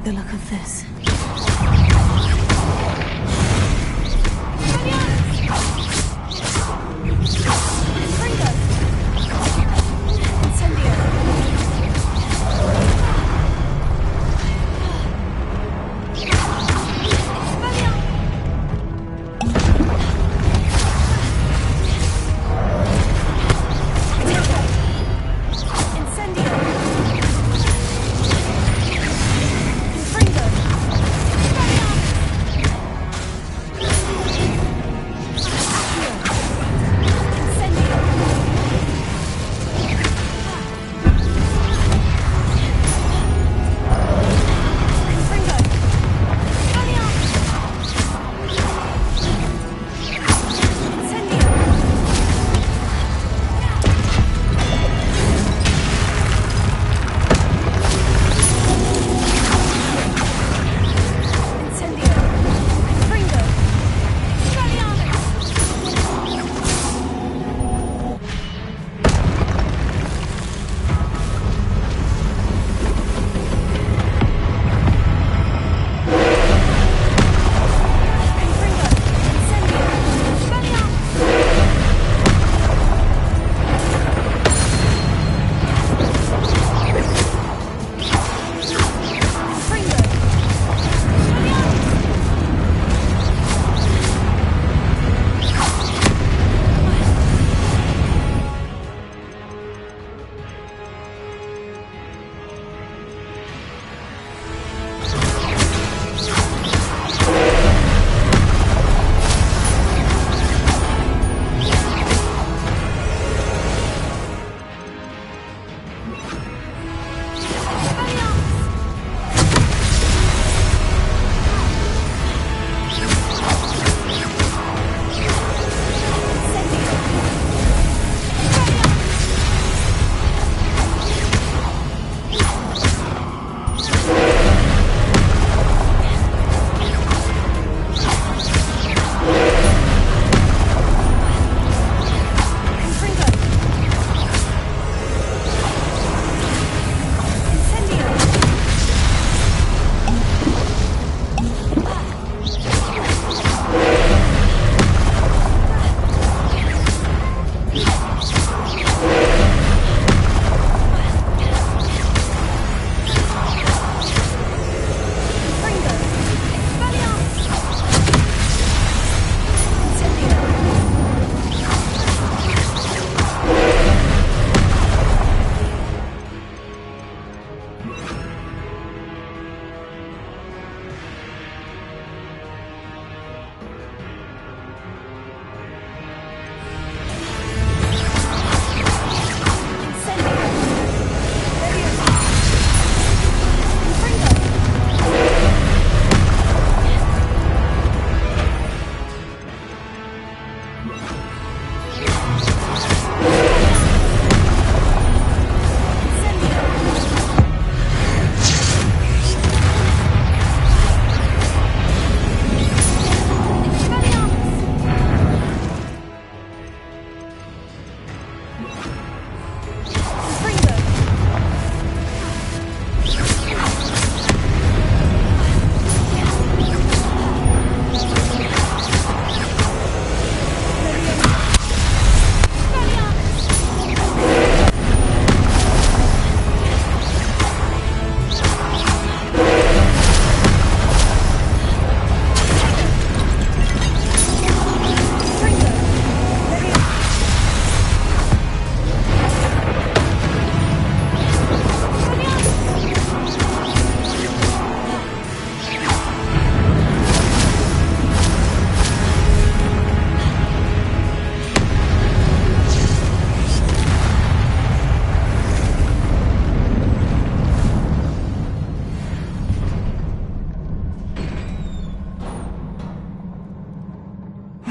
the look of this.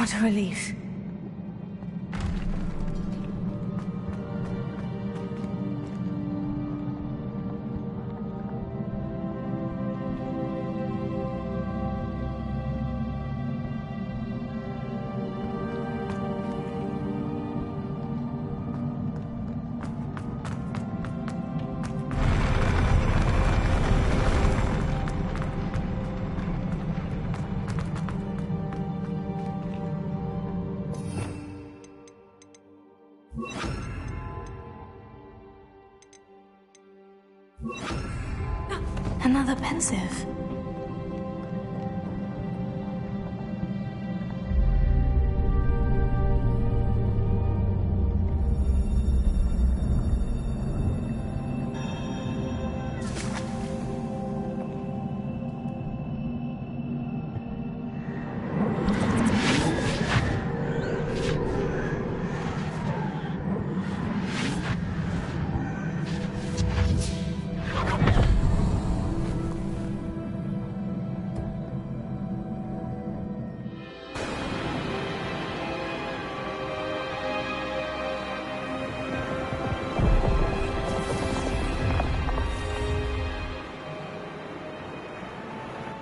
What a relief. Another pensive.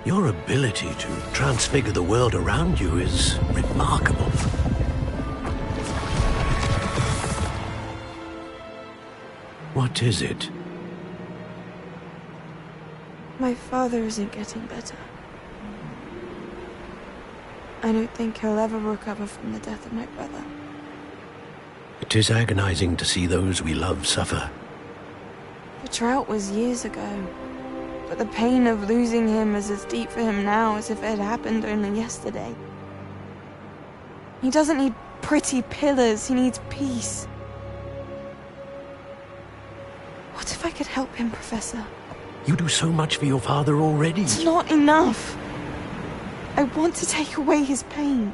Your ability to transfigure the world around you is remarkable. What is it? My father isn't getting better. I don't think he'll ever recover from the death of my brother. It is agonizing to see those we love suffer. The drought was years ago, but the pain of losing him is as deep for him now as if it had happened only yesterday. He doesn't need pretty pillars, he needs peace. What if I could help him, Professor? You do so much for your father already. It's not enough. I want to take away his pain.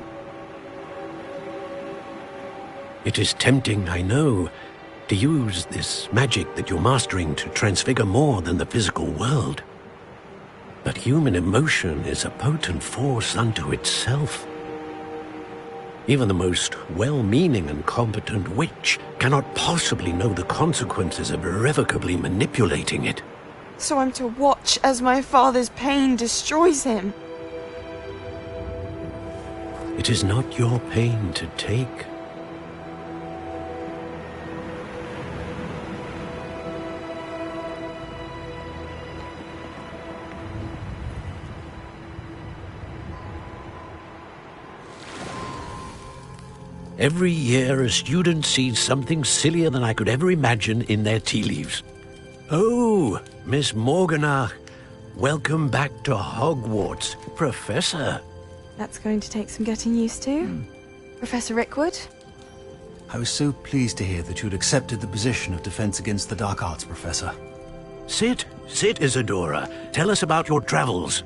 It is tempting, I know, to use this magic that you're mastering to transfigure more than the physical world. But human emotion is a potent force unto itself. Even the most well-meaning and competent witch cannot possibly know the consequences of irrevocably manipulating it. So I'm to watch as my father's pain destroys him. It is not your pain to take. Every year, a student sees something sillier than I could ever imagine in their tea leaves. Oh, Miss Morganach, welcome back to Hogwarts, Professor. That's going to take some getting used to. Professor Rickwood? I was so pleased to hear that you'd accepted the position of Defense Against the Dark Arts, Professor. Sit, Isadora. Tell us about your travels.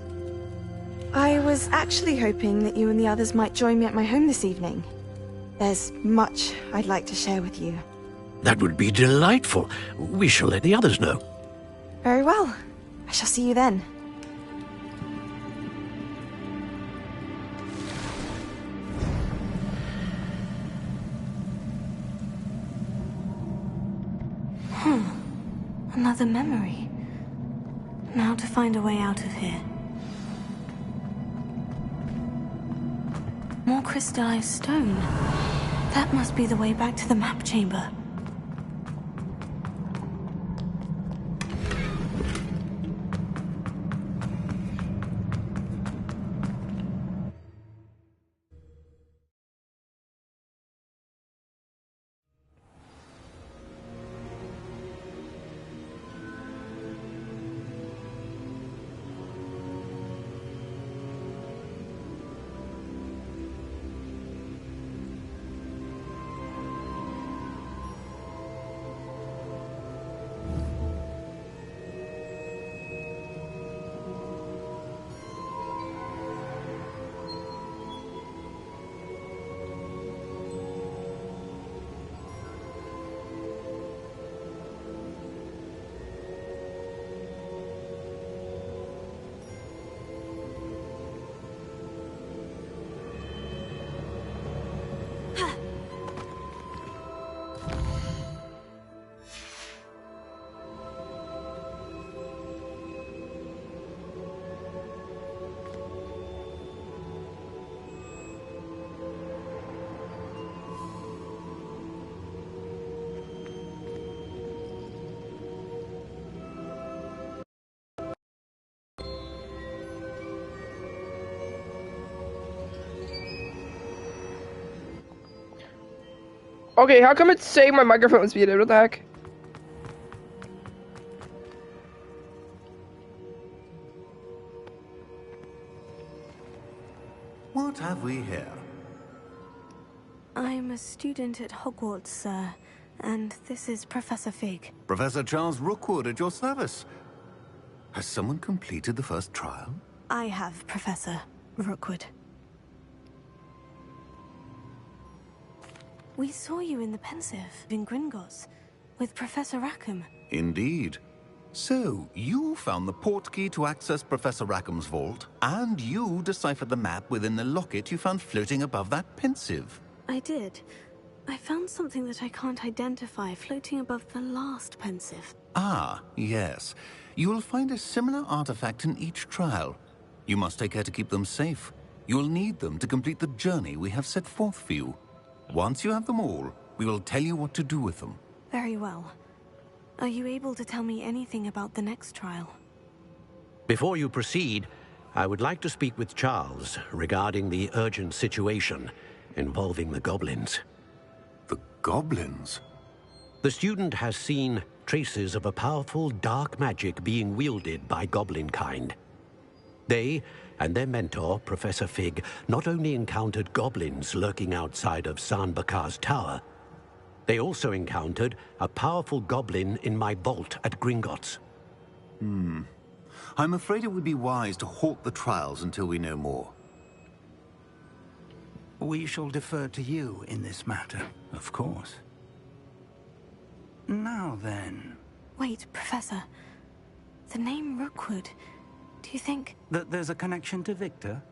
I was actually hoping that you and the others might join me at my home this evening. There's much I'd like to share with you. That would be delightful. We shall let the others know. Very well. I shall see you then. Another memory. Now to find a way out of here. More crystallized stone. That must be the way back to the map chamber. Okay, how come it's saying my microphone was muted? What the heck? What have we here? I'm a student at Hogwarts, sir, and this is Professor Fig. Professor Charles Rookwood at your service. Has someone completed the first trial? I have, Professor Rookwood. We saw you in the Pensive in Gringotts with Professor Rackham. Indeed. So, you found the portkey to access Professor Rackham's vault, and you deciphered the map within the locket you found floating above that Pensive. I did. I found something that I can't identify floating above the last Pensive. Ah, yes. You will find a similar artifact in each trial. You must take care to keep them safe. You will need them to complete the journey we have set forth for you. Once you have them all, we will tell you what to do with them. Very well. Are you able to tell me anything about the next trial? Before you proceed, I would like to speak with Charles regarding the urgent situation involving the goblins. The goblins? The student has seen traces of a powerful dark magic being wielded by goblin kind. They and their mentor, Professor Fig, not only encountered goblins lurking outside of San Bakar's tower, they also encountered a powerful goblin in my vault at Gringotts. I'm afraid it would be wise to halt the trials until we know more. We shall defer to you in this matter, of course. Now then... Wait, Professor. The name Rookwood. Do you think... that there's a connection to Victor?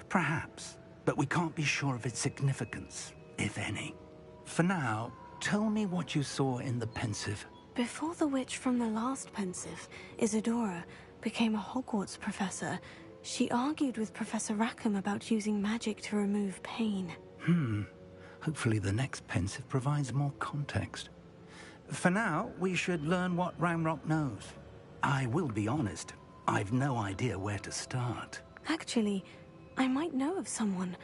Perhaps, but we can't be sure of its significance, if any. For now, tell me what you saw in the Pensive. Before the witch from the last Pensive, Isadora, became a Hogwarts professor, she argued with Professor Rackham about using magic to remove pain. Hopefully the next Pensive provides more context. For now, we should learn what Ramrock knows. I will be honest, I've no idea where to start. Actually, I might know of someone.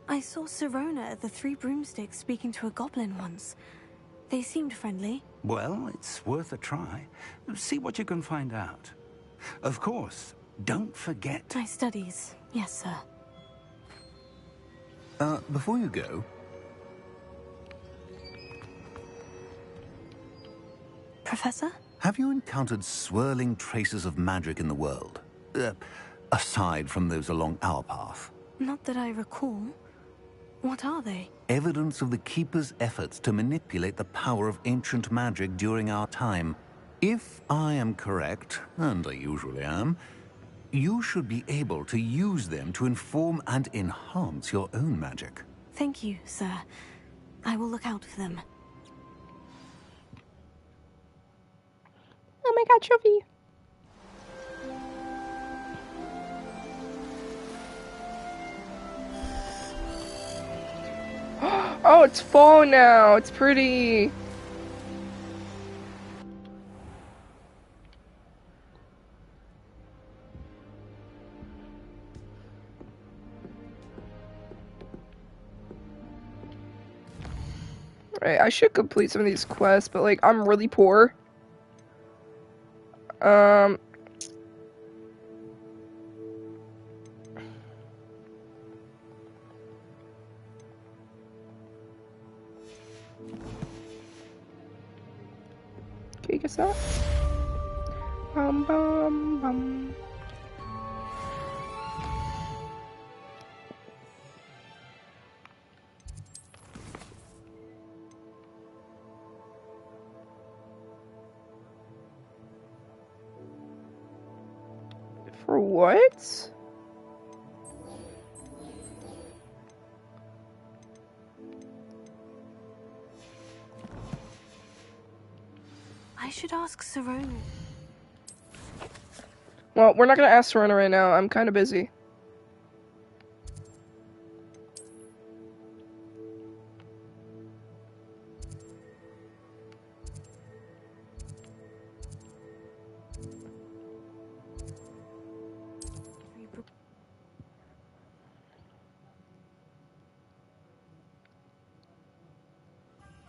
I saw Sirona at the Three Broomsticks speaking to a goblin once. They seemed friendly. Well, it's worth a try. See what you can find out. Of course, don't forget... My studies, yes, sir. Before you go... Professor? Have you encountered swirling traces of magic in the world? Aside from those along our path? Not that I recall. What are they? Evidence of the Keeper's efforts to manipulate the power of ancient magic during our time. If I am correct, and I usually am, you should be able to use them to inform and enhance your own magic. Thank you, sir. I will look out for them. Oh my god, trophy! Oh, it's fall now. It's pretty. Right, I should complete some of these quests, but like I'm really poor. Okay, guess that. Bum bum bum. For what? I should ask Sirona. Well, we're not gonna ask Serena right now. I'm kind of busy.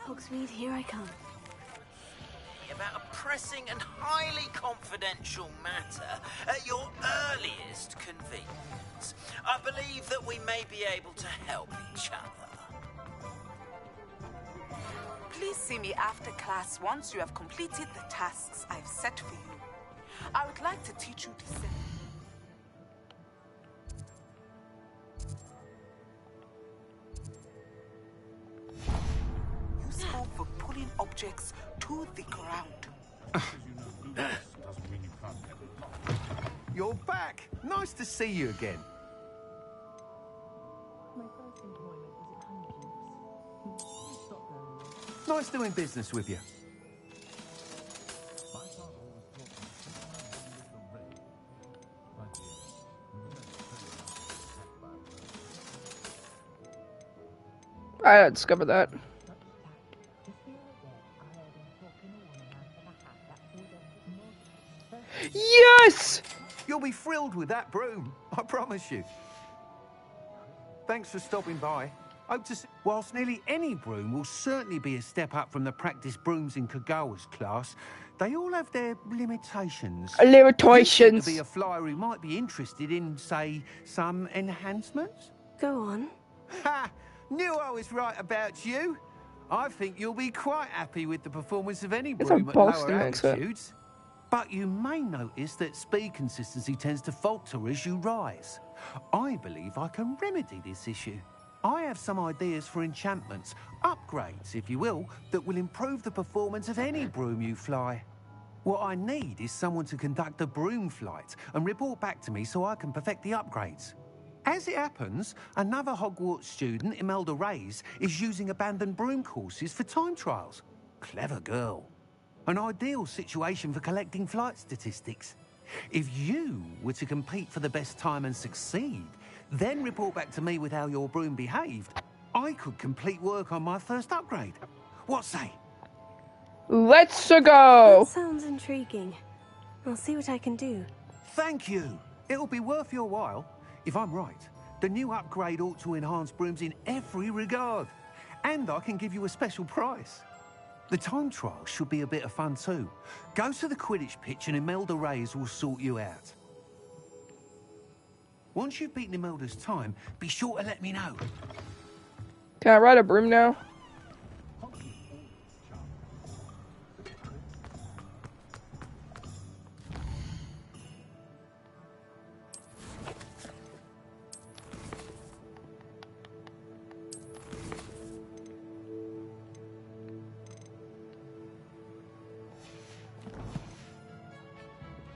Hogsmeade, here I come. about a pressing and highly confidential matter at your earliest convenience. I believe that we may be able to help each other. Please see me after class once you have completed the tasks I've set for you. I would like to teach you descent. Useful for pulling objects to the ground. You're back! Nice to see you again. Nice doing business with you. I discovered that. Yes! You'll be thrilled with that broom, I promise you. Thanks for stopping by. Hope to see. Whilst nearly any broom will certainly be a step up from the practice brooms in Kagawa's class, they all have their limitations. Limitations. You seem to be a flyer who might be interested in, say, some enhancements? Go on. Ha! Knew I was right about you. I think you'll be quite happy with the performance of any It's a broom at lower Boston accent. altitudes. But you may notice that speed consistency tends to falter as you rise. I believe I can remedy this issue. I have some ideas for enchantments, upgrades, if you will, that will improve the performance of any broom you fly. What I need is someone to conduct a broom flight and report back to me so I can perfect the upgrades. As it happens, another Hogwarts student, Imelda Reyes, is using abandoned broom courses for time trials. Clever girl. An ideal situation for collecting flight statistics. If you were to compete for the best time and succeed, then report back to me with how your broom behaved, I could complete work on my first upgrade. What say? Let's go. That sounds intriguing. I'll see what I can do. Thank you. It'll be worth your while. If I'm right, the new upgrade ought to enhance brooms in every regard. And I can give you a special price. The time trial should be a bit of fun too. Go to the Quidditch pitch and Imelda Reyes will sort you out. Once you've beaten Imelda's time, be sure to let me know. Can I ride a broom now?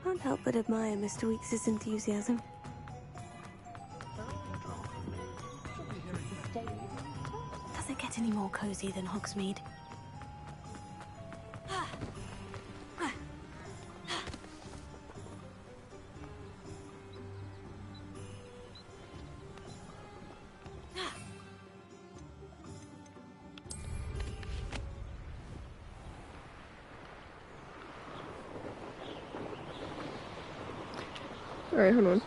Can't help but admire Mr. Weekes' enthusiasm. Doesn't get any more cozy than Hogsmeade. Alright, hold on.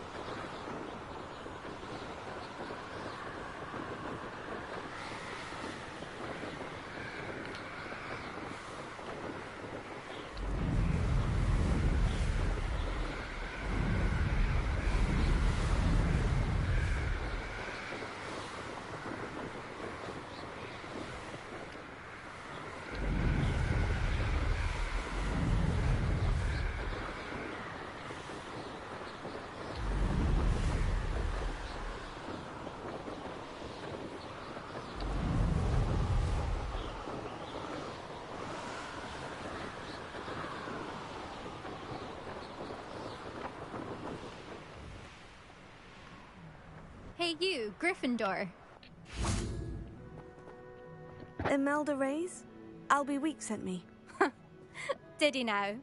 Hey you, Gryffindor. Imelda Reyes? Albie Week sent me. Did he now?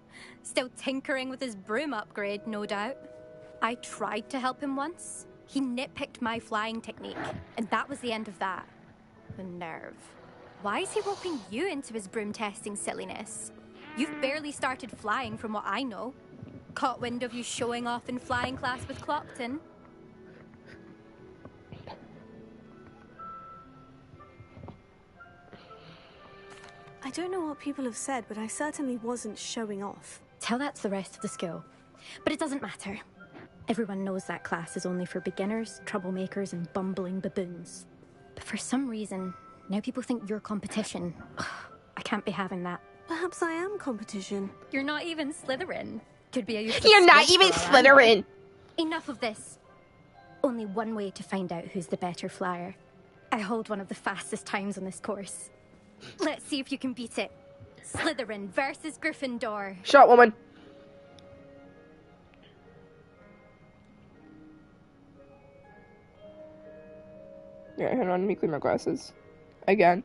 Still tinkering with his broom upgrade, no doubt. I tried to help him once. He nitpicked my flying technique, and that was the end of that. The nerve. Why is he roping you into his broom testing silliness? You've barely started flying from what I know. Caught wind of you showing off in flying class with Clopton. I don't know what people have said, but I certainly wasn't showing off. Tell that to the rest of the school. But it doesn't matter. Everyone knows that class is only for beginners, troublemakers, and bumbling baboons. But for some reason, now people think you're competition. I can't be having that. Perhaps I am competition. You're not even Slytherin. Could be a You're not even Slytherin! Enough of this. Only one way to find out who's the better flyer. I hold one of the fastest times on this course. Let's see if you can beat it. Slytherin versus Gryffindor. Shut, woman. Yeah, hold on, let me clean my glasses. Again.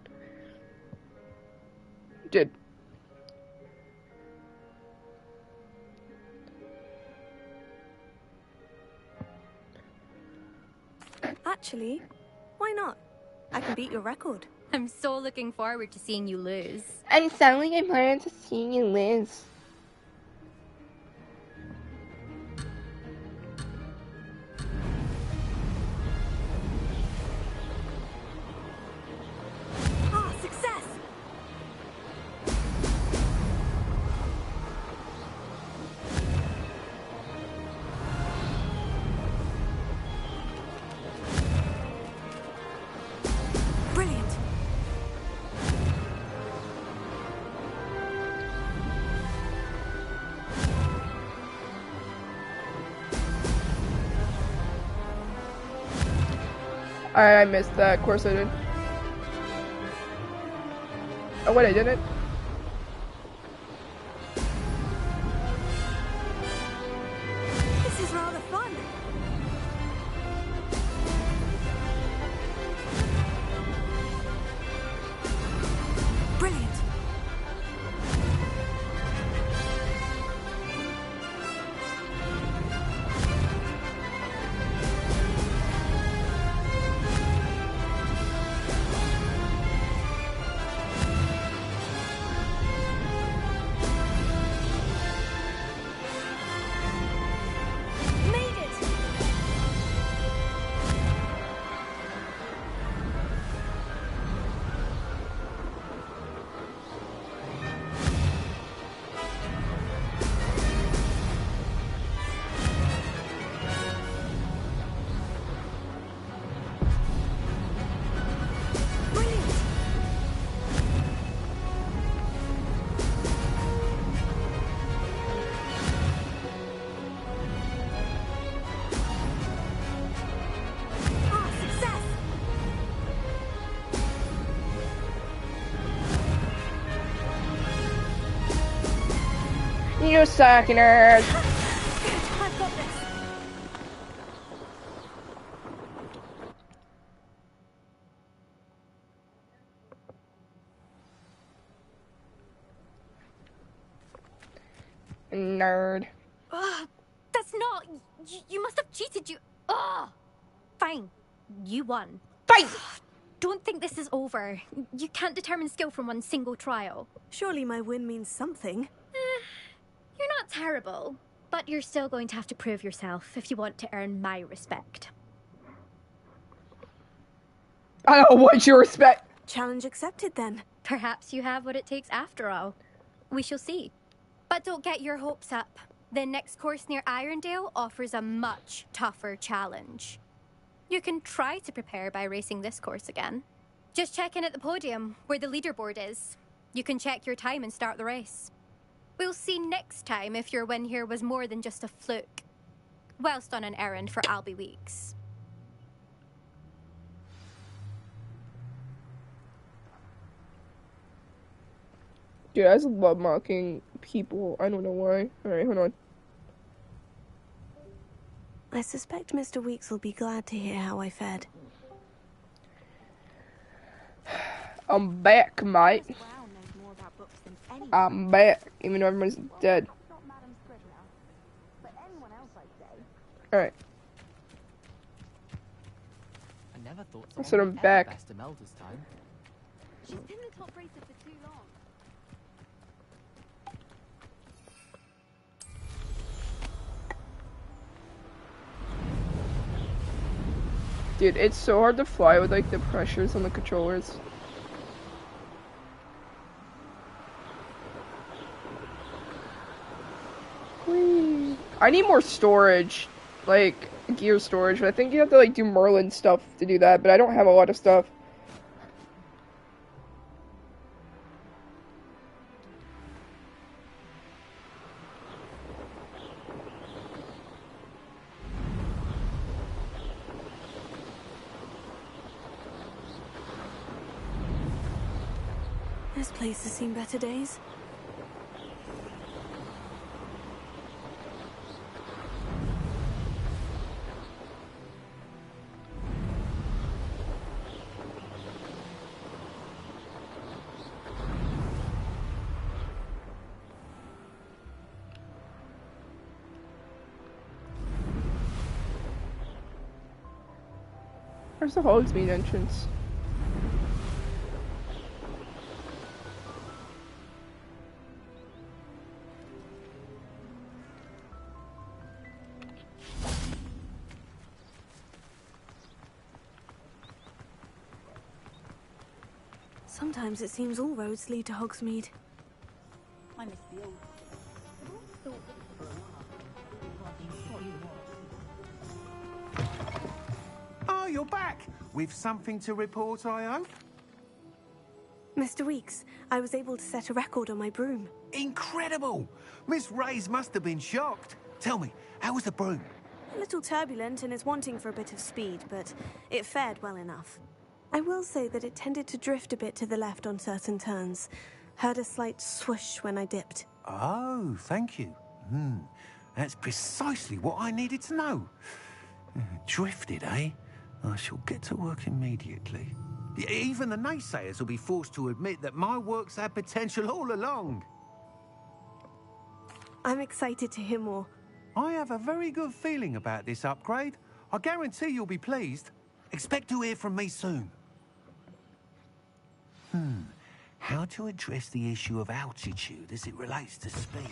Did. Actually, why not? I can beat your record. I'm so looking forward to seeing you lose. And suddenly I plan to see you lose. Ah, success! Brilliant! I missed that. Of course I did. Oh wait, I didn't. This is rather fun. Brilliant. Made it. Brilliant. Ah, success! You suck, nerd. Good, I've got this. Nerd. Ugh, that's not... You must have cheated, you... Ugh. Fine. You won. Fight! Don't think this is over. You can't determine skill from one single trial. Surely my win means something. You're not terrible, but you're still going to have to prove yourself if you want to earn my respect. I don't want your respect. Challenge accepted then. Perhaps you have what it takes after all. We shall see. But don't get your hopes up. The next course near Irondale offers a much tougher challenge. You can try to prepare by racing this course again. Just check in at the podium, where the leaderboard is. You can check your time and start the race. We'll see next time if your win here was more than just a fluke. Whilst on an errand for Albie Weeks. Dude, I just love mocking people. I don't know why. Alright, hold on. I suspect Mr. Weeks will be glad to hear how I fared. I'm back, mate. I'm back, even though everyone's dead. Alright. I never thought I said I'm someone would back. ever best Imelda's time. She's been the top racer for too long. Dude, it's so hard to fly with like the pressures on the controllers. I need more storage, like gear storage. But I think you have to like do Merlin stuff to do that. But I don't have a lot of stuff. This place has seen better days. Where's the Hogsmeade entrance? Sometimes it seems all roads lead to Hogsmeade. I miss the old. Oh, you're back! With something to report, I hope? Mr. Weeks, I was able to set a record on my broom. Incredible! Miss Reyes must have been shocked. Tell me, how was the broom? A little turbulent and is wanting for a bit of speed, but it fared well enough. I will say that it tended to drift a bit to the left on certain turns. Heard a slight swoosh when I dipped. Oh, thank you. That's precisely what I needed to know. Drifted, eh? I shall get to work immediately. Even the naysayers will be forced to admit that my work's had potential all along. I'm excited to hear more. I have a very good feeling about this upgrade. I guarantee you'll be pleased. Expect to hear from me soon. How to address the issue of altitude as it relates to speed?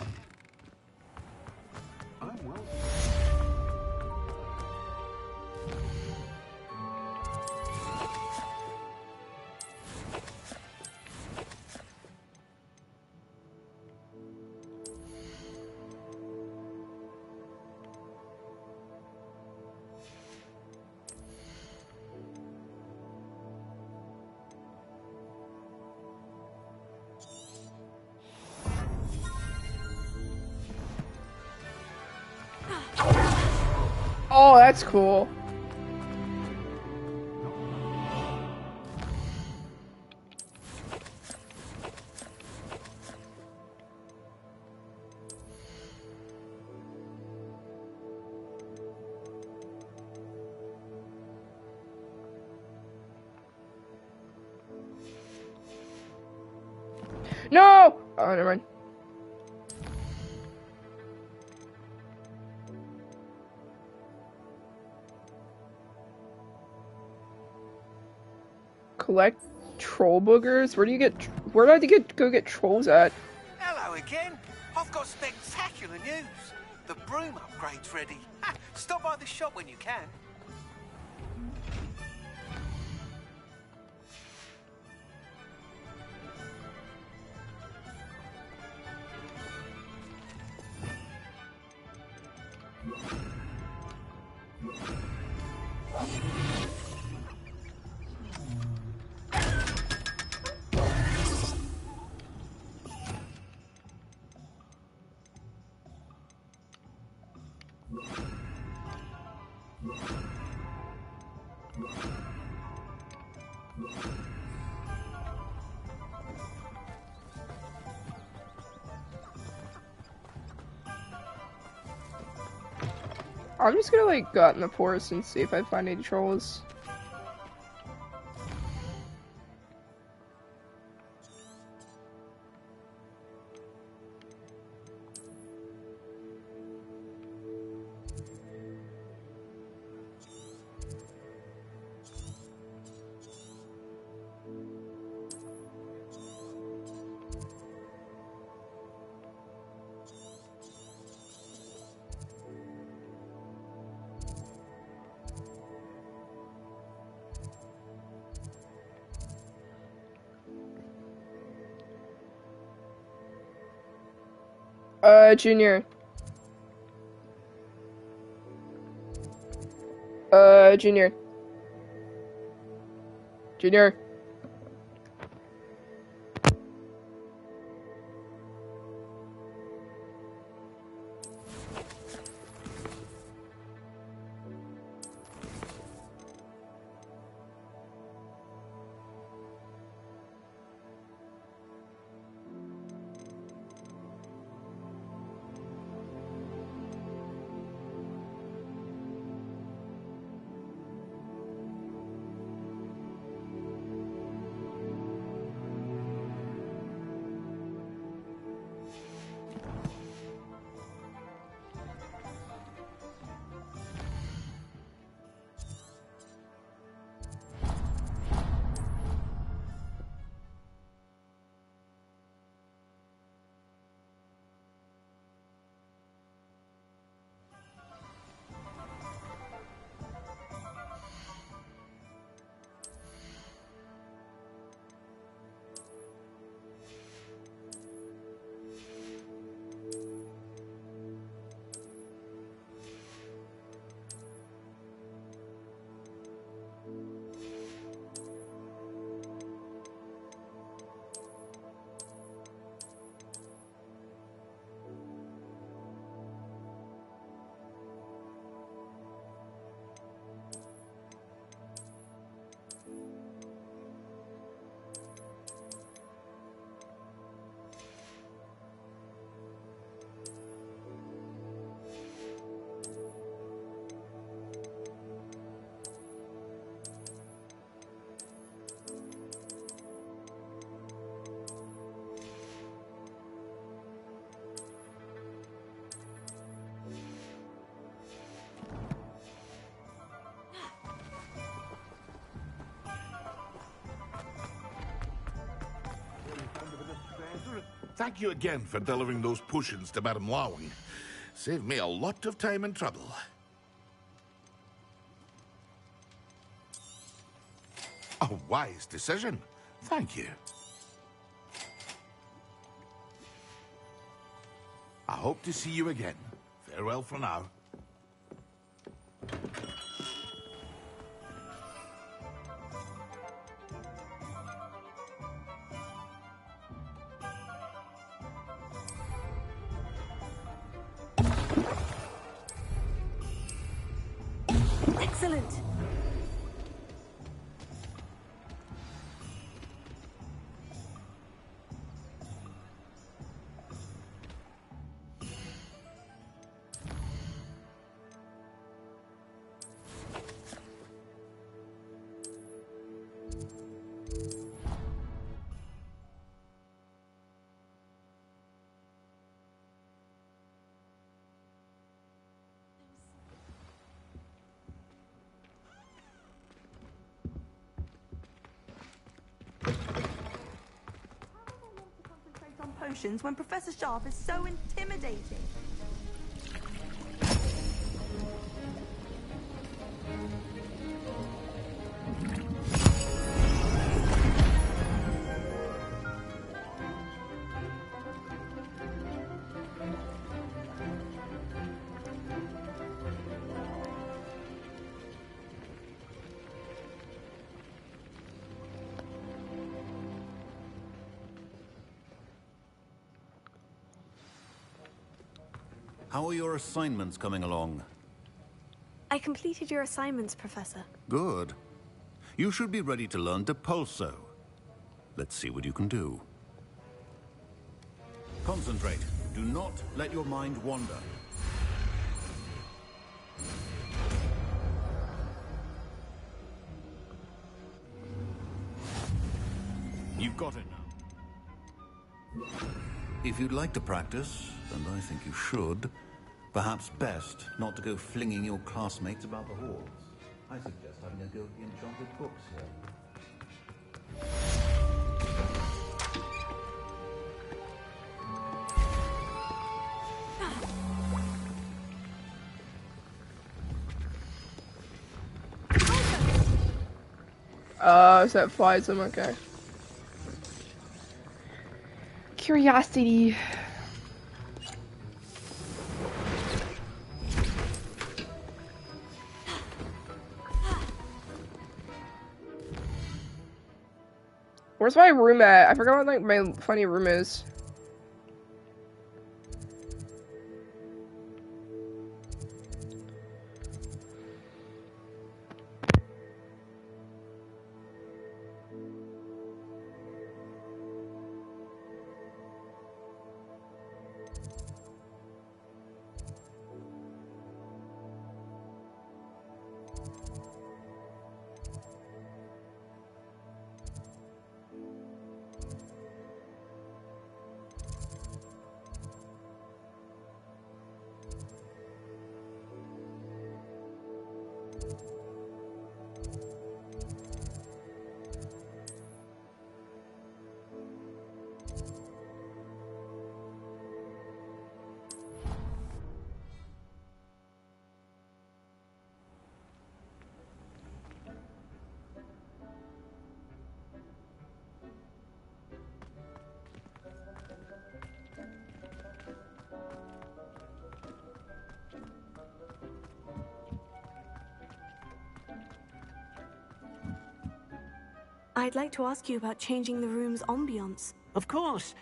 Oh, that's cool. No! Oh, never mind. Collect troll boogers? Where do you get? Where do I go get trolls at? Hello again. I've got spectacular news. The broom upgrade's ready. Stop by the shop when you can. I'm just gonna like go out in the forest and see if I find any trolls. Junior. Junior. Junior. Thank you again for delivering those potions to Madame Lawing. Saved me a lot of time and trouble. A wise decision. Thank you. I hope to see you again. Farewell for now. Excellent. Potions when Professor Sharp is so intimidating. How are your assignments coming along? I completed your assignments, Professor. Good. You should be ready to learn Depulso. Let's see what you can do. Concentrate. Do not let your mind wander. You've got it now. If you'd like to practice, and I think you should, perhaps best not to go flinging your classmates about the halls. I suggest having a go at the enchanted books here. So that flies him, okay. Curiosity. Where's my room at? I forgot what like my funny room is. I'd like to ask you about changing the room's ambiance. Of course.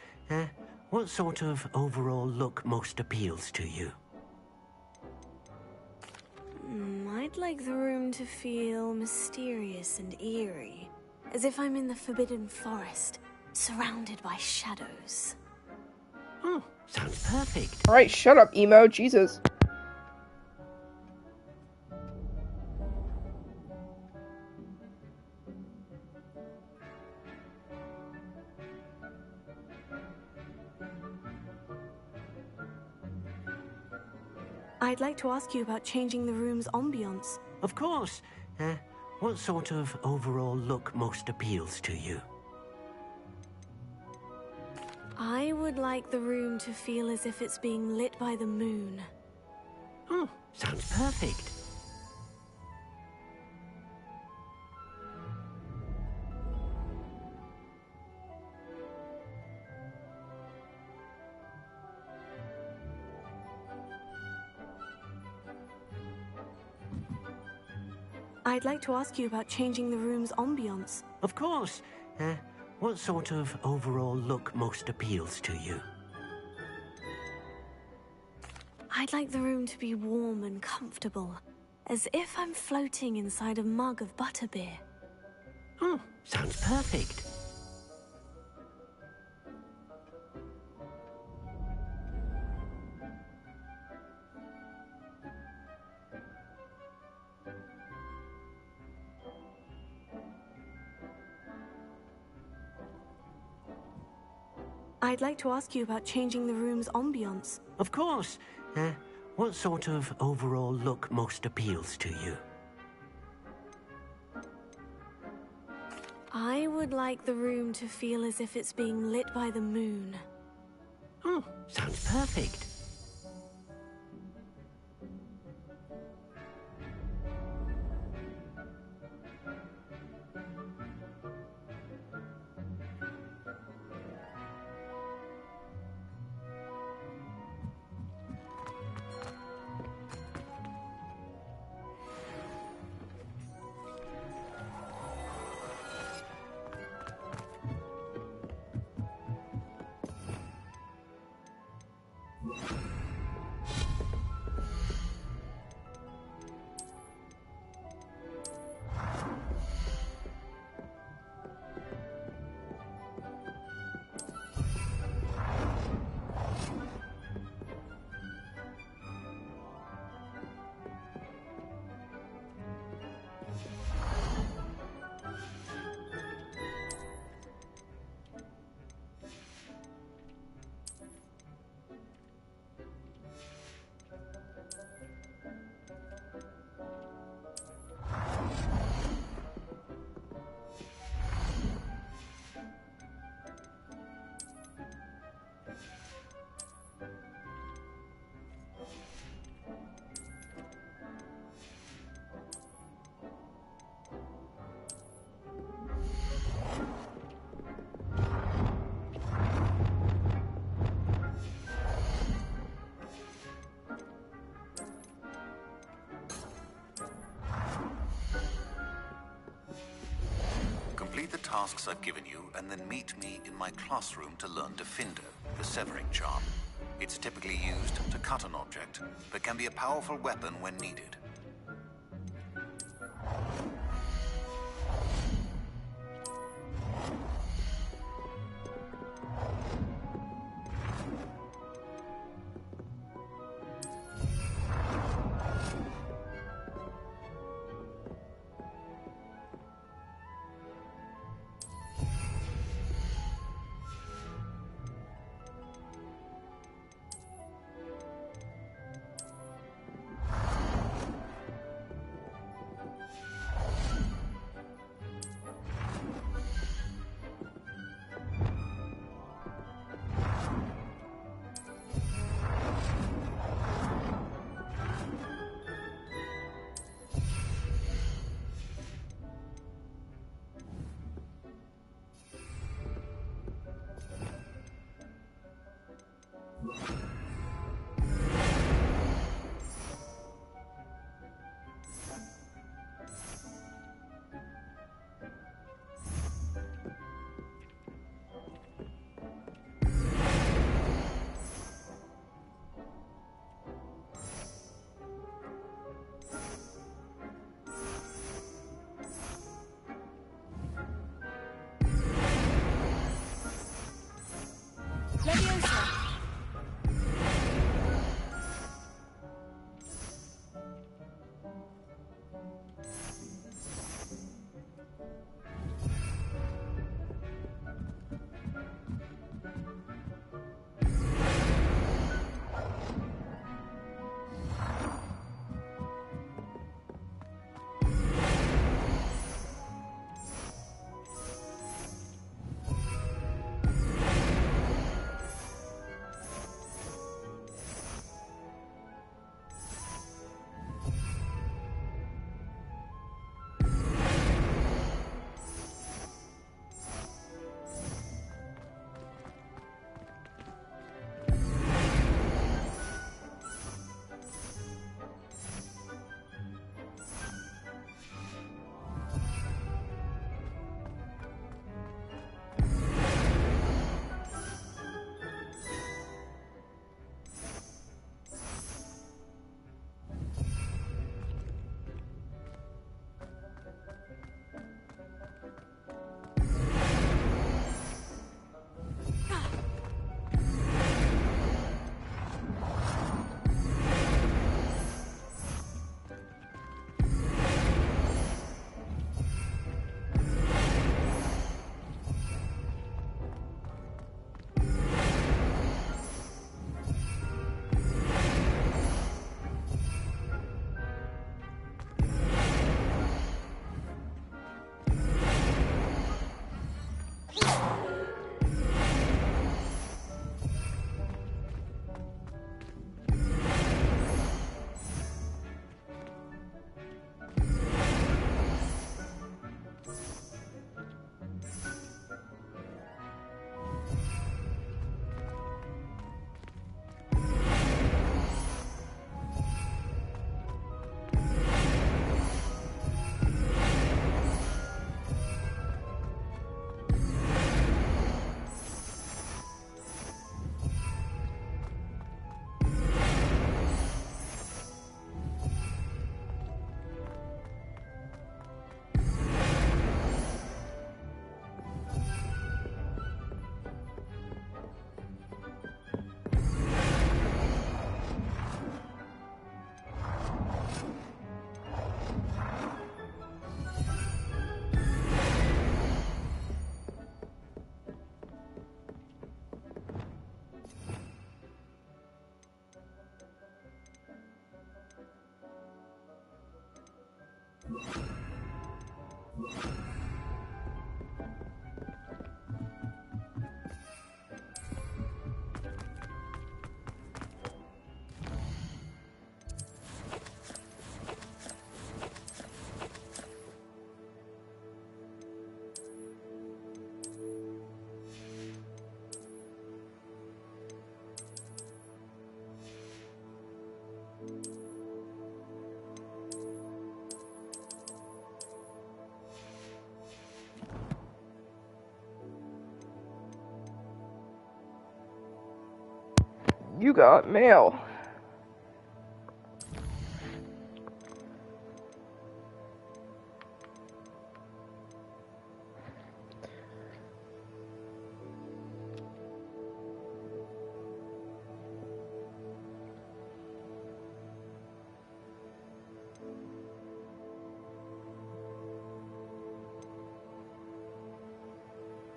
What sort of overall look most appeals to you? I'd like the room to feel mysterious and eerie, as if I'm in the Forbidden Forest, surrounded by shadows. Oh, sounds perfect. Alright, shut up, emo. Jesus. I'd like to ask you about changing the room's ambiance. Of course. What sort of overall look most appeals to you? I would like the room to feel as if it's being lit by the moon. Oh, sounds perfect. I'd like to ask you about changing the room's ambiance. Of course. What sort of overall look most appeals to you? I'd like the room to be warm and comfortable, as if I'm floating inside a mug of butterbeer. Oh, sounds perfect. I'd like to ask you about changing the room's ambiance. Of course. What sort of overall look most appeals to you? I would like the room to feel as if it's being lit by the moon. Oh, sounds perfect. Complete the tasks I've given you, and then meet me in my classroom to learn Defindo, the severing charm. It's typically used to cut an object, but can be a powerful weapon when needed. You got mail.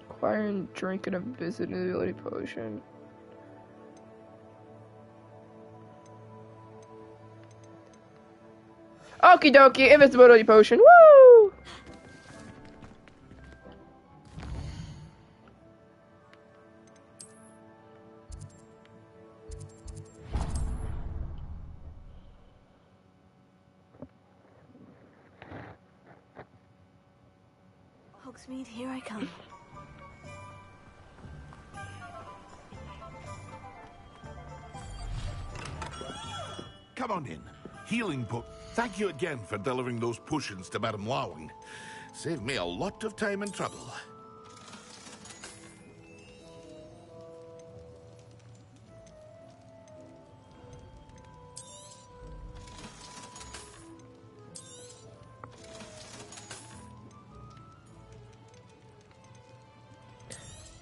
Acquire and drink an invisibility potion. Okie dokie, invisibility potion. Woo! Hogsmeade, here I come. Come on in. Healing po... Thank you again for delivering those potions to Madame Lawing. Saved me a lot of time and trouble.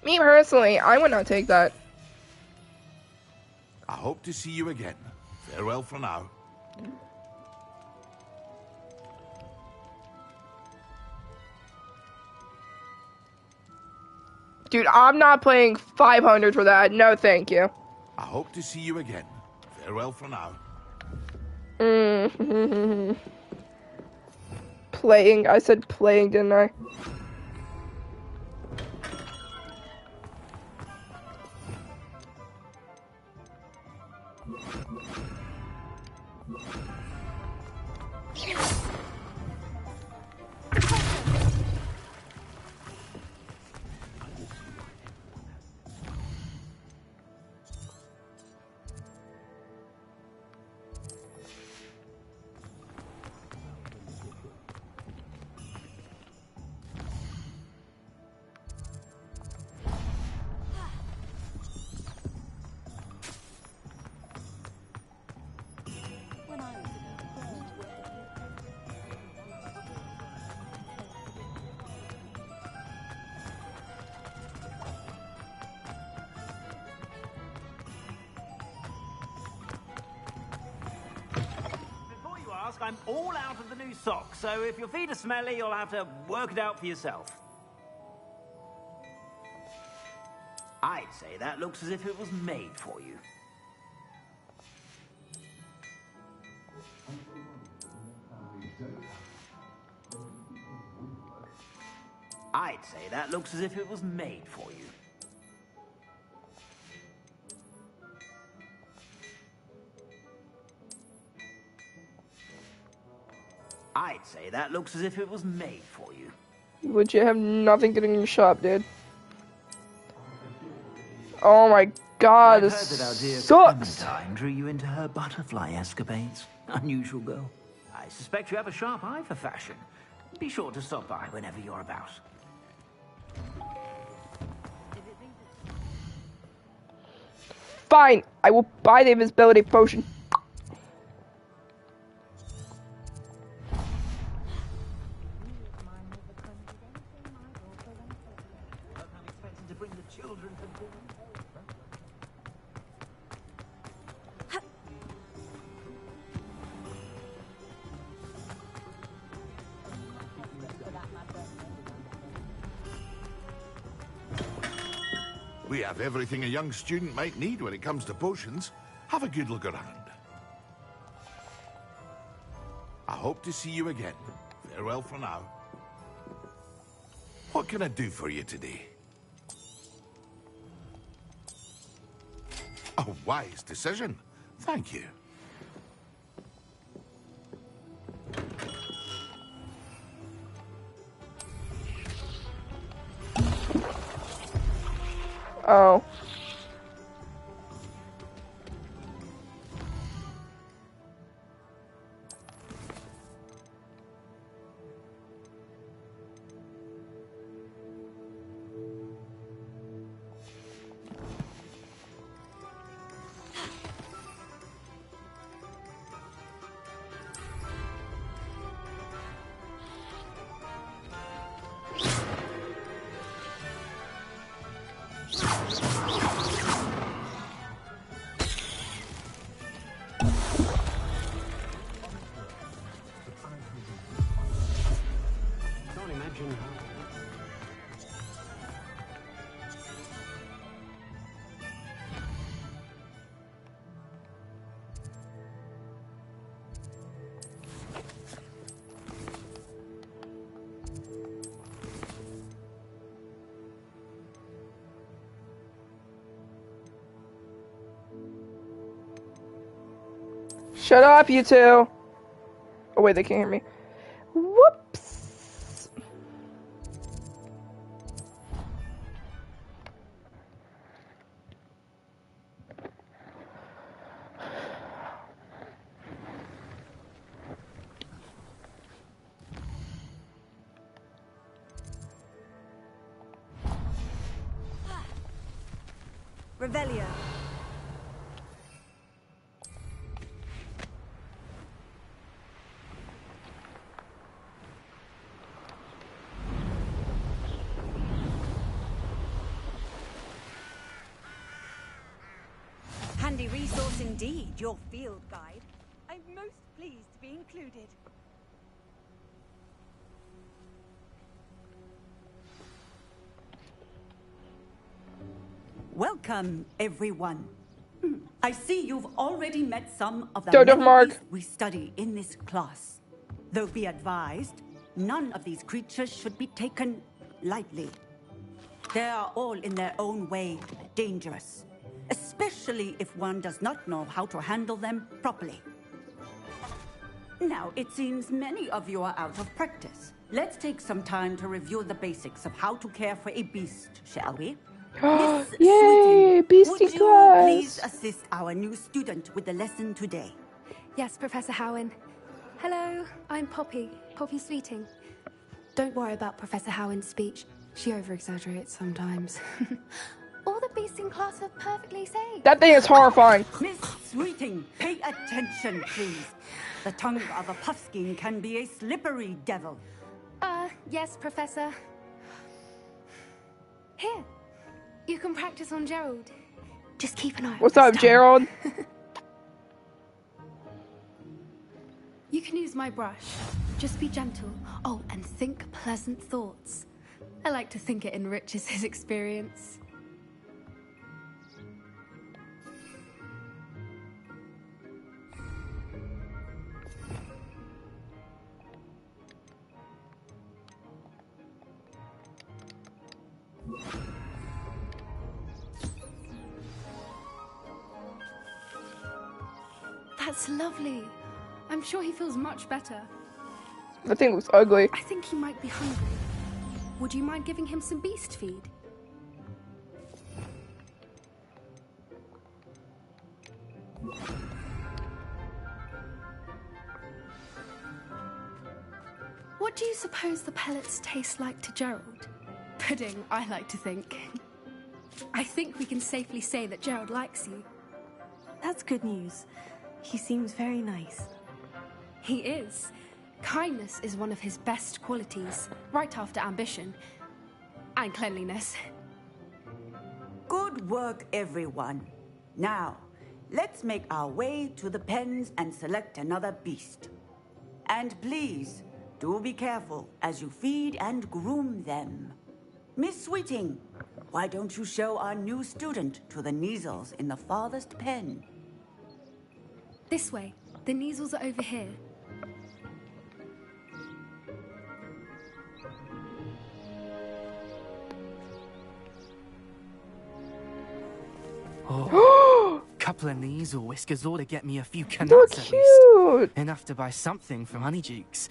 Me personally, I would not take that. I hope to see you again. Farewell for now. Dude, I'm not playing 500 for that. No, thank you. I hope to see you again. Farewell for now. Playing. I said playing, didn't I? I'm all out of the new socks, so if your feet are smelly, you'll have to work it out for yourself. I'd say that looks as if it was made for you. I'd say that looks as if it was made for you. I'd say that looks as if it was made for you. Would you have nothing good in your shop, dude? Oh my god, this sucks! Clementine drew you into her butterfly escapades. Unusual girl. I suspect you have a sharp eye for fashion. Be sure to stop by whenever you're about. Fine, I will buy the invisibility potion. We have everything a young student might need when it comes to potions. Have a good look around. I hope to see you again. Farewell for now. What can I do for you today? A wise decision. Thank you. Oh. Shut up, you two. Oh wait, they can't hear me. Whoops. Revelio. Handy resource indeed, your field guide. I'm most pleased to be included. Welcome, everyone. I see you've already met some of the Dodo many Mark. beasts we study in this class. Though be advised, none of these creatures should be taken lightly. They are all in their own way dangerous, especially if one does not know how to handle them properly. Now, it seems many of you are out of practice. Let's take some time to review the basics of how to care for a beast, shall we? Miss Yay, Sweeting, beastie would you class. please assist our new student with the lesson today? Yes, Professor Howen. Hello, I'm Poppy Sweeting. Don't worry about Professor Howen's speech. She over-exaggerates sometimes. All the beasts in class are perfectly safe. That thing is horrifying. Miss Sweeting, pay attention, please. The tongue of a puffskein can be a slippery devil. Yes, Professor. Here, you can practice on Gerald. Just keep an eye on What's this up, time. Gerald? You can use my brush. Just be gentle. Oh, and think pleasant thoughts. I like to think it enriches his experience. That's lovely. I'm sure he feels much better. That thing looks ugly. I think he might be hungry. Would you mind giving him some beast feed? What do you suppose the pellets taste like to Gerald? Pudding, I like to think. I think we can safely say that Gerald likes you. That's good news. He seems very nice. He is. Kindness is one of his best qualities, right after ambition. And cleanliness. Good work, everyone. Now, let's make our way to the pens and select another beast. And please, do be careful as you feed and groom them. Miss Sweeting, why don't you show our new student to the Neasels in the farthest pen? This way. The Neasels are over here. Oh, couple of Neasel whiskers ought to get me a few They're canucks at cute. least. Enough to buy something from Honeydukes.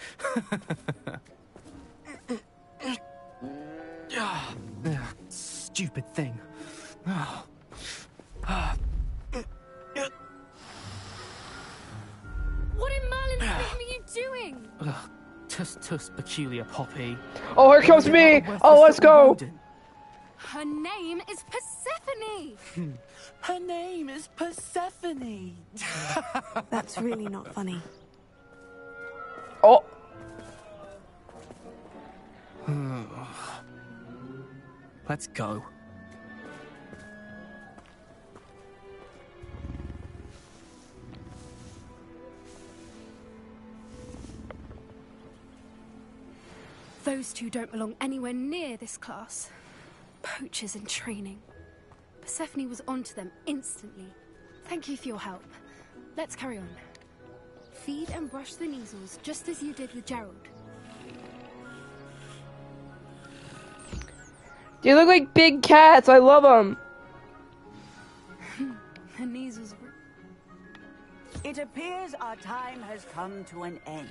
Stupid thing. Oh. What in Merlin's name are you doing? Tuss, peculiar Poppy. Oh, here comes me. Oh, let's go. Her name is Persephone! Her name is Persephone! That's really not funny. Oh. Let's go. Those two don't belong anywhere near this class. Poachers in training. Persephone was onto them instantly. Thank you for your help. Let's carry on. Feed and brush the Neasels just as you did with Gerald. They look like big cats. I love them. The Neasels were... It appears our time has come to an end.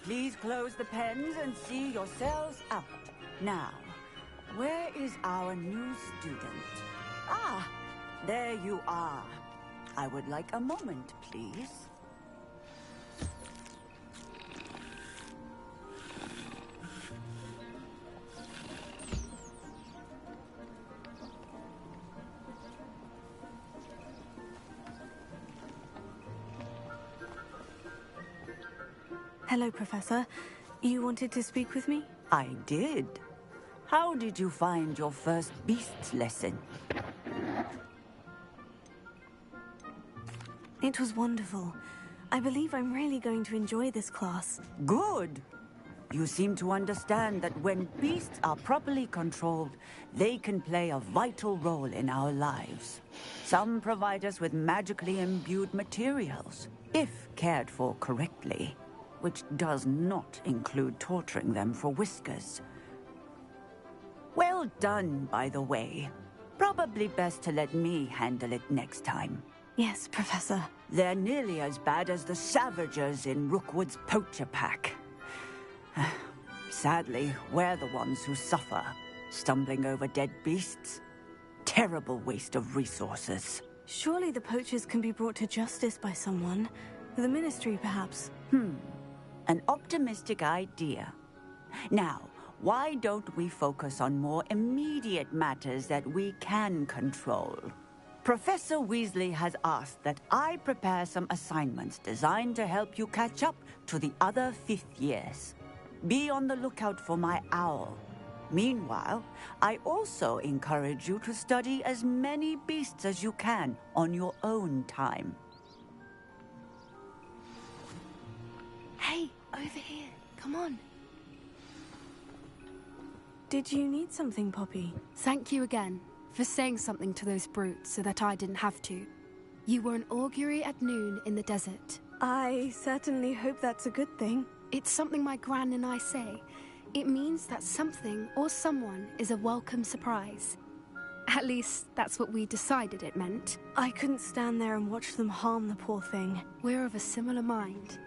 Please close the pens and see yourselves out. Now, where is our new student? Ah, there you are. I would like a moment, please. Hello, Professor. You wanted to speak with me? I did. How did you find your first beasts lesson? It was wonderful. I believe I'm really going to enjoy this class. Good. You seem to understand that when beasts are properly controlled, they can play a vital role in our lives. Some provide us with magically imbued materials, if cared for correctly, which does not include torturing them for whiskers. Well done, by the way. Probably best to let me handle it next time. Yes, Professor. They're nearly as bad as the Savagers in Rookwood's poacher pack. Sadly, we're the ones who suffer, stumbling over dead beasts. Terrible waste of resources. Surely the poachers can be brought to justice by someone. The Ministry, perhaps. An optimistic idea. Now, why don't we focus on more immediate matters that we can control? Professor Weasley has asked that I prepare some assignments designed to help you catch up to the other fifth years. Be on the lookout for my owl. Meanwhile, I also encourage you to study as many beasts as you can on your own time. Hey, over here. Come on. Did you need something, Poppy? Thank you again for saying something to those brutes so that I didn't have to. You were an augury at noon in the desert. I certainly hope that's a good thing. It's something my gran and I say. It means that something or someone is a welcome surprise. At least, that's what we decided it meant. I couldn't stand there and watch them harm the poor thing. We're of a similar mind.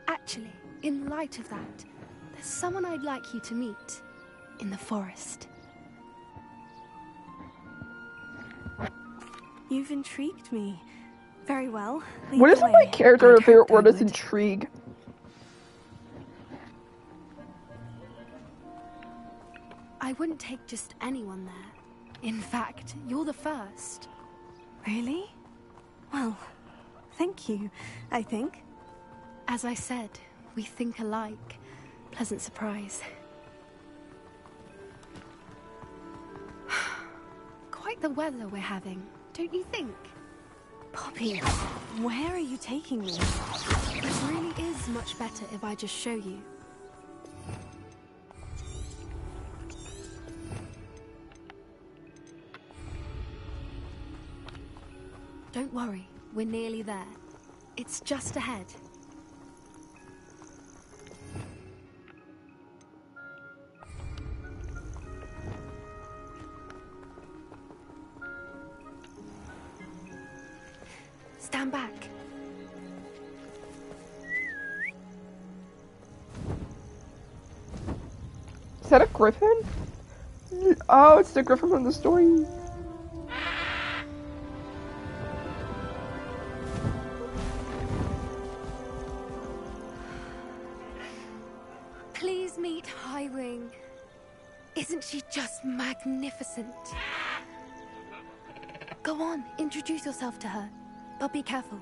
Actually, in light of that, there's someone I'd like you to meet in the forest. You've intrigued me. Very well. What is my character favorite word is intrigue? I wouldn't take just anyone there. In fact, you're the first. Really? Well, thank you, I think. As I said, we think alike. Pleasant surprise. Quite the weather we're having, don't you think? Poppy, where are you taking me? It really is much better if I just show you. Don't worry, we're nearly there. It's just ahead. Stand back. Is that a griffin? Oh, it's the griffin from the story. Please meet Highwing. Isn't she just magnificent? Go on, introduce yourself to her. But be careful.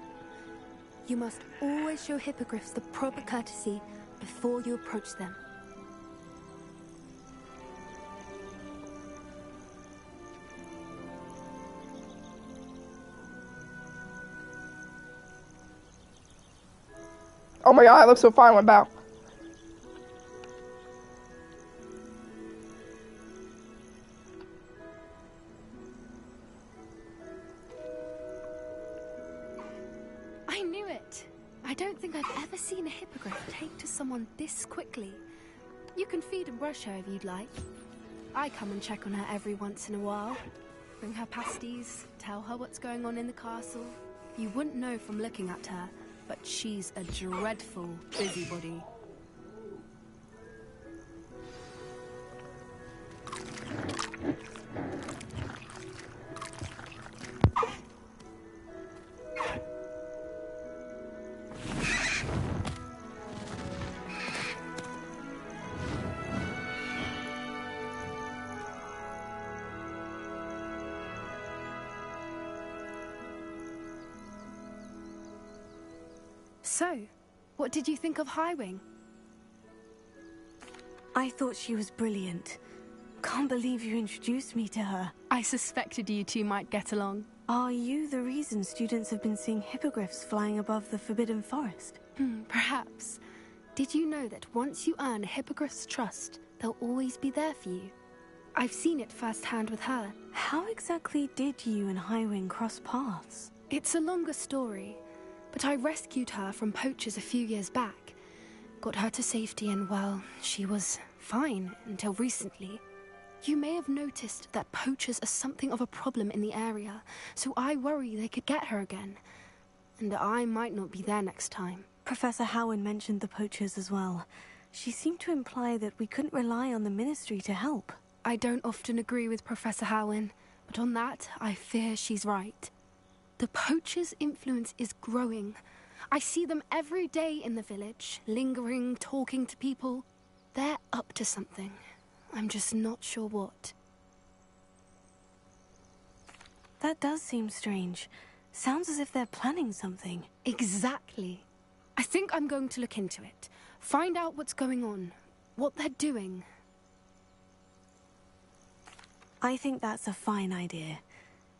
You must always show hippogriffs the proper courtesy before you approach them. Oh my god, I look so fine with bow. I knew it. I don't think I've ever seen a hippogriff take to someone this quickly. You can feed and brush her if you'd like. I come and check on her every once in a while. Bring her pasties, tell her what's going on in the castle. You wouldn't know from looking at her, but she's a dreadful busybody. So, what did you think of Highwing? I thought she was brilliant. Can't believe you introduced me to her. I suspected you two might get along. Are you the reason students have been seeing hippogriffs flying above the Forbidden Forest? Perhaps. Did you know that once you earn a hippogriff's trust, they'll always be there for you? I've seen it firsthand with her. How exactly did you and Highwing cross paths? It's a longer story, but I rescued her from poachers a few years back. Got her to safety and, well, she was fine until recently. You may have noticed that poachers are something of a problem in the area, so I worry they could get her again. And I might not be there next time. Professor Howin mentioned the poachers as well. She seemed to imply that we couldn't rely on the Ministry to help. I don't often agree with Professor Howin, but on that, I fear she's right. The poachers' influence is growing. I see them every day in the village, lingering, talking to people. They're up to something. I'm just not sure what. That does seem strange. Sounds as if they're planning something. Exactly. I think I'm going to look into it. Find out what's going on, what they're doing. I think that's a fine idea.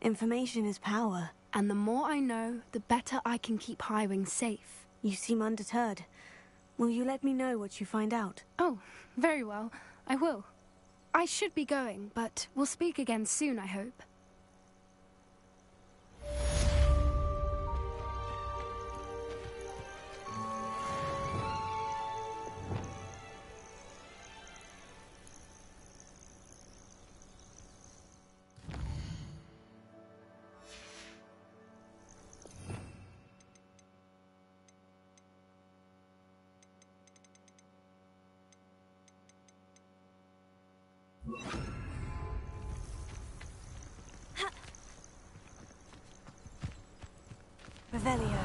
Information is power. And the more I know, the better I can keep Highwing safe. You seem undeterred. Will you let me know what you find out? Oh, very well. I will. I should be going, but we'll speak again soon, I hope. Revelio.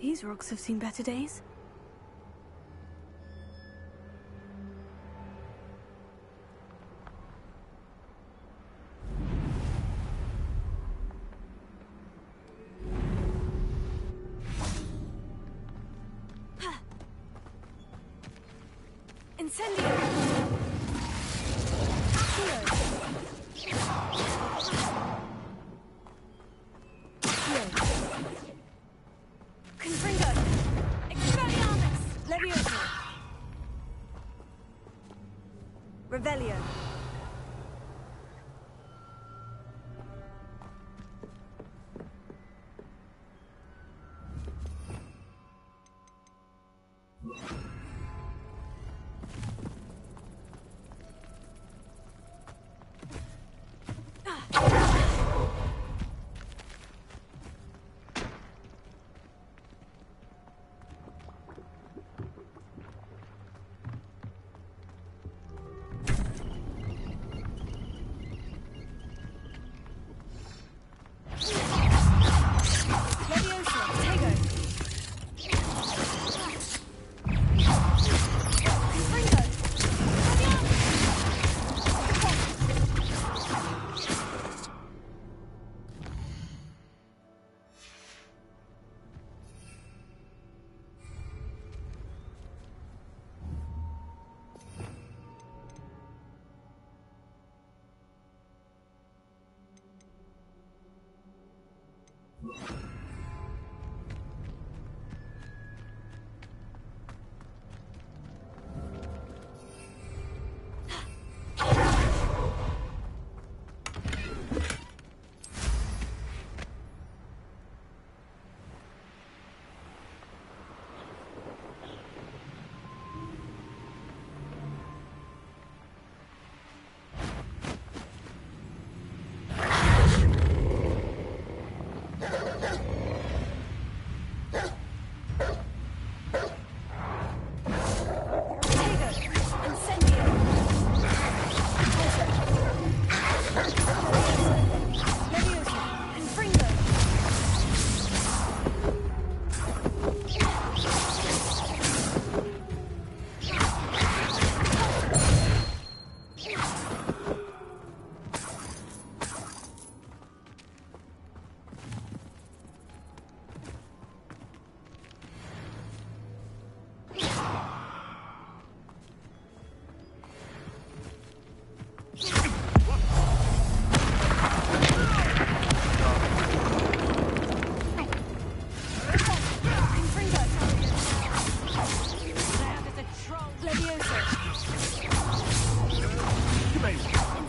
These rocks have seen better days. Incendio! Revelio.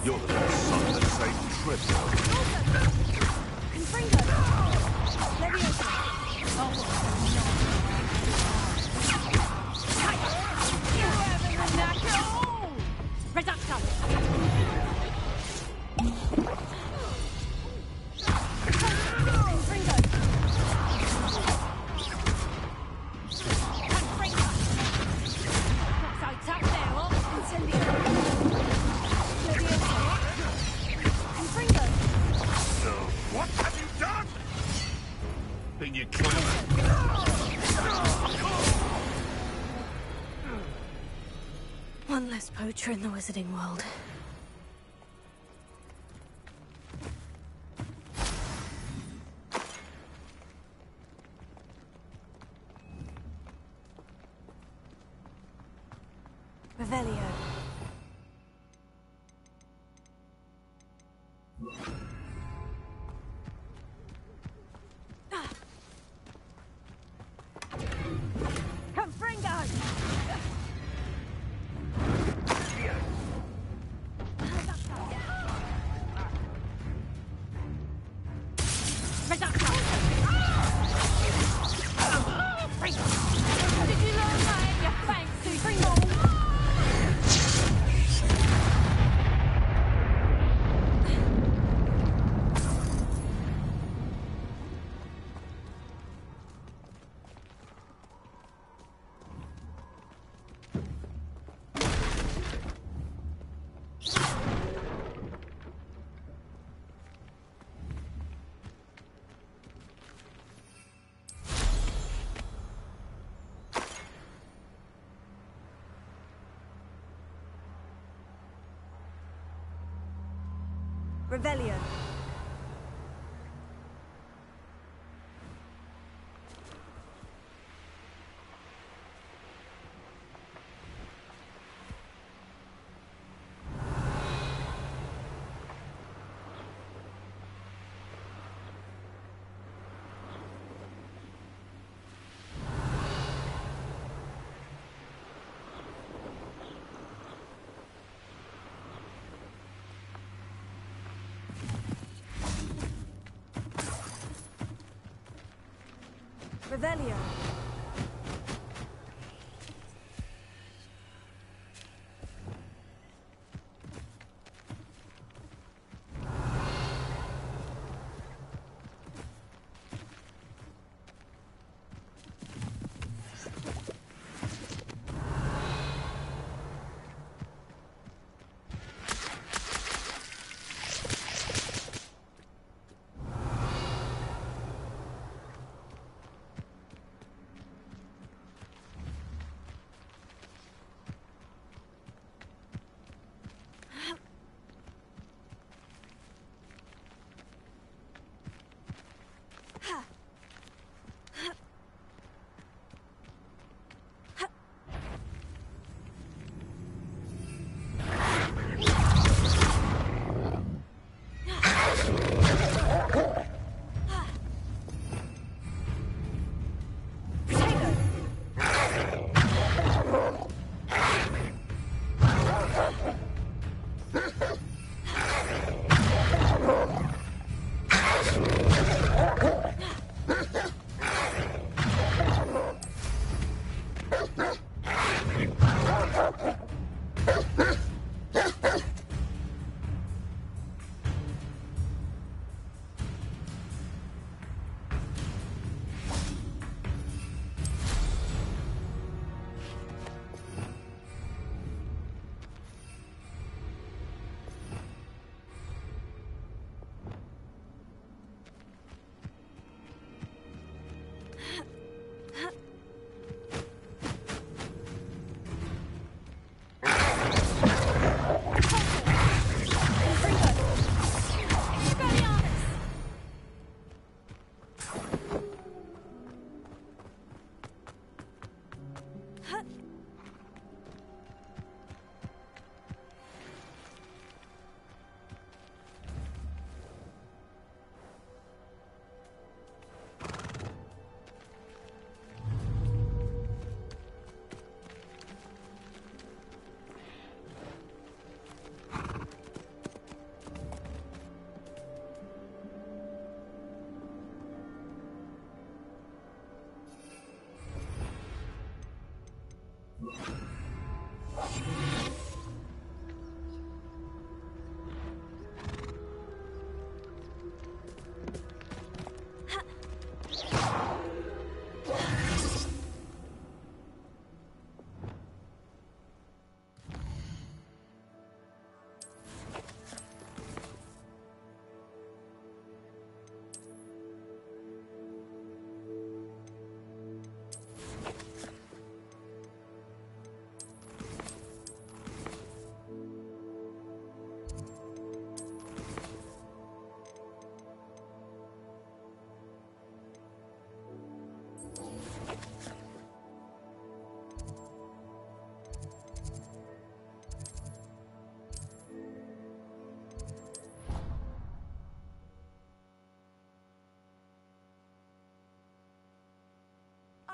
You're the best son that saved Trevor. Confringo! Leviosa! What have you done? Think you're clever? One less poacher in the wizarding world. Revelio. Confringo! Did you learn that in your fancy Pringle? Revelio. Revelio.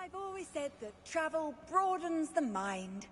I've always said that travel broadens the mind.